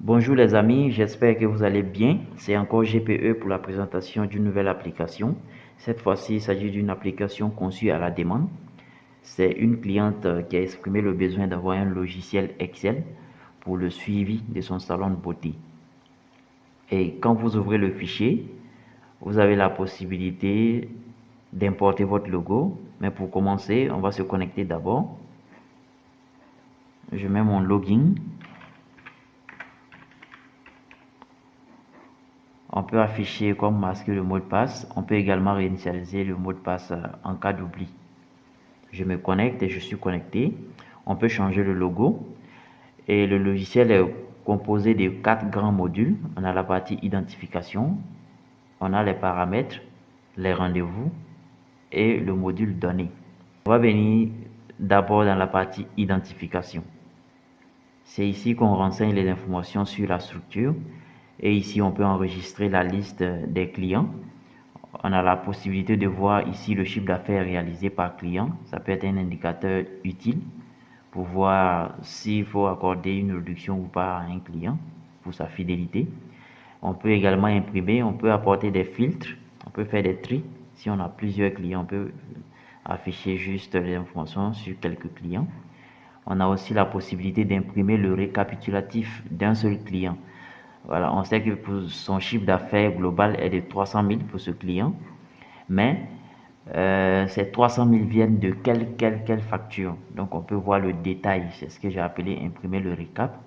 Bonjour les amis, j'espère que vous allez bien. C'est encore GPE pour la présentation d'une nouvelle application. Cette fois-ci, il s'agit d'une application conçue à la demande. C'est une cliente qui a exprimé le besoin d'avoir un logiciel Excel pour le suivi de son salon de beauté. Et quand vous ouvrez le fichier, vous avez la possibilité d'importer votre logo. Mais pour commencer, on va se connecter d'abord. Je mets mon login. On peut afficher comme masquer le mot de passe. On peut également réinitialiser le mot de passe en cas d'oubli. Je me connecte et je suis connecté. On peut changer le logo. Et le logiciel est composé de 4 grands modules. On a la partie identification, on a les paramètres, les rendez-vous et le module données. On va venir d'abord dans la partie identification. C'est ici qu'on renseigne les informations sur la structure. Et ici, on peut enregistrer la liste des clients. On a la possibilité de voir ici le chiffre d'affaires réalisé par client. Ça peut être un indicateur utile pour voir s'il faut accorder une réduction ou pas à un client pour sa fidélité. On peut également imprimer, on peut apporter des filtres, on peut faire des tris. Si on a plusieurs clients, on peut afficher juste les informations sur quelques clients. On a aussi la possibilité d'imprimer le récapitulatif d'un seul client. Voilà, on sait que pour son chiffre d'affaires global est de 300 000 pour ce client, mais ces 300 000 viennent de quelle facture. Donc on peut voir le détail, c'est ce que j'ai appelé imprimer le récap.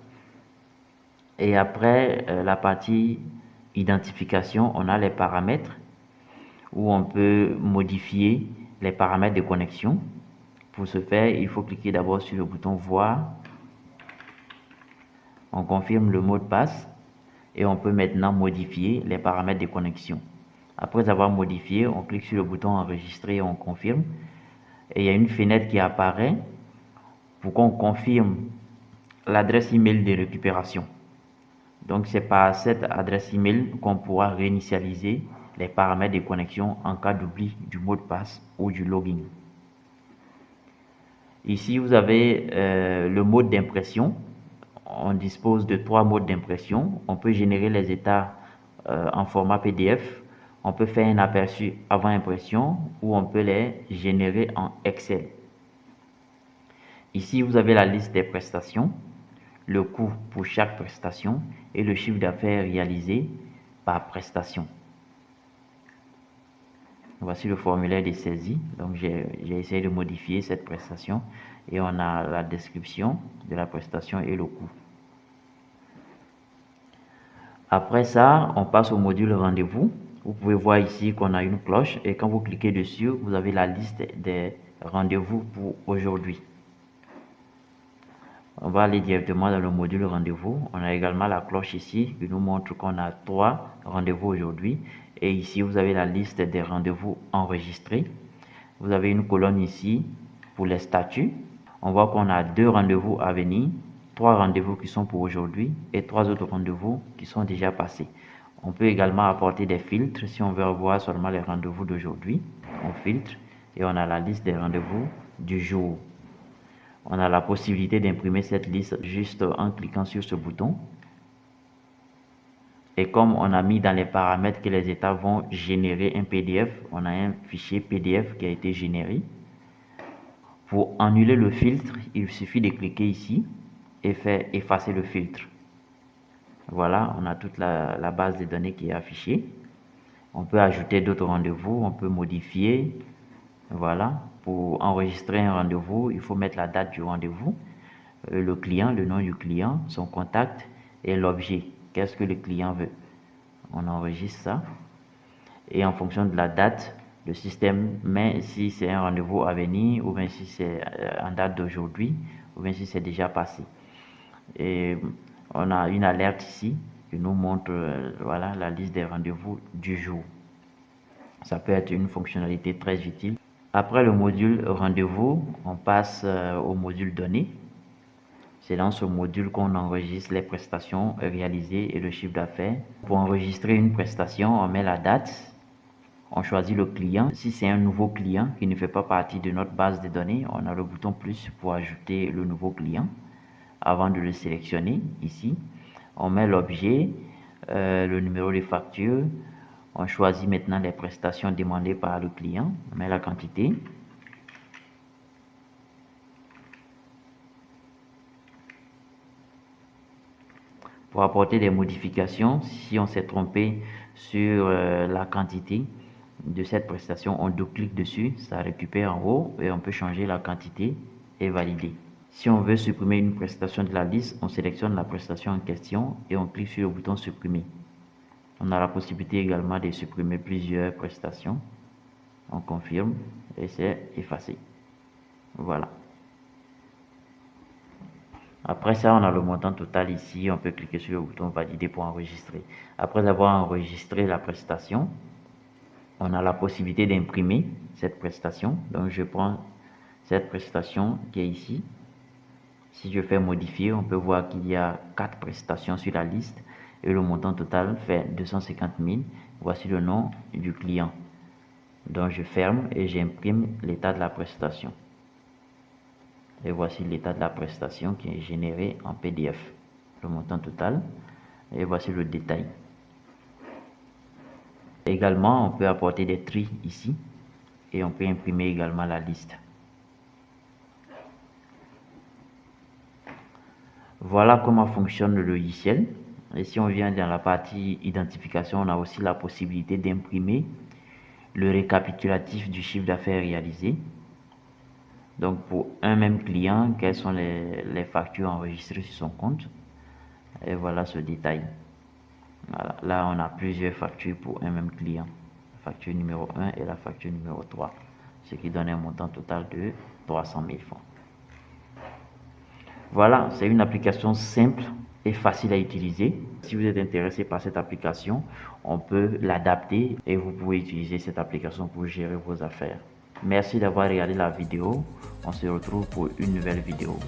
Et après la partie identification, on a les paramètres où on peut modifier les paramètres de connexion. Pour ce faire, il faut cliquer d'abord sur le bouton voir. On confirme le mot de passe. Et on peut maintenant modifier les paramètres de connexion. Après avoir modifié, on clique sur le bouton enregistrer et on confirme. Et il y a une fenêtre qui apparaît pour qu'on confirme l'adresse email de récupération. Donc c'est par cette adresse email qu'on pourra réinitialiser les paramètres de connexion en cas d'oubli du mot de passe ou du login. Ici vous avez le mode d'impression. On dispose de 3 modes d'impression. On peut générer les états en format PDF. On peut faire un aperçu avant impression ou on peut les générer en Excel. Ici, vous avez la liste des prestations, le coût pour chaque prestation et le chiffre d'affaires réalisé par prestation. Voici le formulaire de saisie. Donc, j'ai essayé de modifier cette prestation et on a la description de la prestation et le coût. Après ça, on passe au module rendez-vous. Vous pouvez voir ici qu'on a une cloche et quand vous cliquez dessus, vous avez la liste des rendez-vous pour aujourd'hui. On va aller directement dans le module rendez-vous. On a également la cloche ici qui nous montre qu'on a 3 rendez-vous aujourd'hui. Et ici, vous avez la liste des rendez-vous enregistrés. Vous avez une colonne ici pour les statuts. On voit qu'on a 2 rendez-vous à venir, 3 rendez-vous qui sont pour aujourd'hui et 3 autres rendez-vous qui sont déjà passés. On peut également apporter des filtres si on veut revoir seulement les rendez-vous d'aujourd'hui. On filtre et on a la liste des rendez-vous du jour. On a la possibilité d'imprimer cette liste juste en cliquant sur ce bouton. Et comme on a mis dans les paramètres que les états vont générer un PDF, on a un fichier PDF qui a été généré. Pour annuler le filtre, il suffit de cliquer ici et faire effacer le filtre. Voilà, on a toute la base de données qui est affichée. On peut ajouter d'autres rendez-vous, on peut modifier. Voilà, pour enregistrer un rendez-vous, il faut mettre la date du rendez-vous, le client, le nom du client, son contact et l'objet. Qu'est-ce que le client veut? On enregistre ça. Et en fonction de la date, le système met si c'est un rendez-vous à venir ou bien si c'est en date d'aujourd'hui ou bien si c'est déjà passé. Et on a une alerte ici qui nous montre voilà, la liste des rendez-vous du jour. Ça peut être une fonctionnalité très utile. Après le module rendez-vous, on passe au module données. C'est dans ce module qu'on enregistre les prestations réalisées et le chiffre d'affaires. Pour enregistrer une prestation, on met la date, on choisit le client. Si c'est un nouveau client qui ne fait pas partie de notre base de données, on a le bouton plus pour ajouter le nouveau client avant de le sélectionner ici. On met l'objet, le numéro de facture. On choisit maintenant les prestations demandées par le client. On met la quantité. Pour apporter des modifications, si on s'est trompé sur la quantité de cette prestation, on double-clique dessus, ça récupère en haut et on peut changer la quantité et valider. Si on veut supprimer une prestation de la liste, on sélectionne la prestation en question et on clique sur le bouton supprimer. On a la possibilité également de supprimer plusieurs prestations. On confirme et c'est effacé. Voilà. Après ça, on a le montant total ici. On peut cliquer sur le bouton valider pour enregistrer. Après avoir enregistré la prestation, on a la possibilité d'imprimer cette prestation. Donc, je prends cette prestation qui est ici. Si je fais modifier, on peut voir qu'il y a 4 prestations sur la liste et le montant total fait 250 000. Voici le nom du client. Donc, je ferme et j'imprime l'état de la prestation. Et voici l'état de la prestation qui est généré en PDF. Le montant total. Et voici le détail. Également, on peut apporter des tris ici. Et on peut imprimer également la liste. Voilà comment fonctionne le logiciel. Et si on vient dans la partie identification, on a aussi la possibilité d'imprimer le récapitulatif du chiffre d'affaires réalisé. Donc pour un même client, quelles sont les factures enregistrées sur son compte. Et voilà ce détail. Voilà. Là, on a plusieurs factures pour un même client. La facture numéro 1 et la facture numéro 3. Ce qui donne un montant total de 300 000 francs. Voilà, c'est une application simple et facile à utiliser. Si vous êtes intéressé par cette application, on peut l'adapter et vous pouvez utiliser cette application pour gérer vos affaires. Merci d'avoir regardé la vidéo. On se retrouve pour une nouvelle vidéo.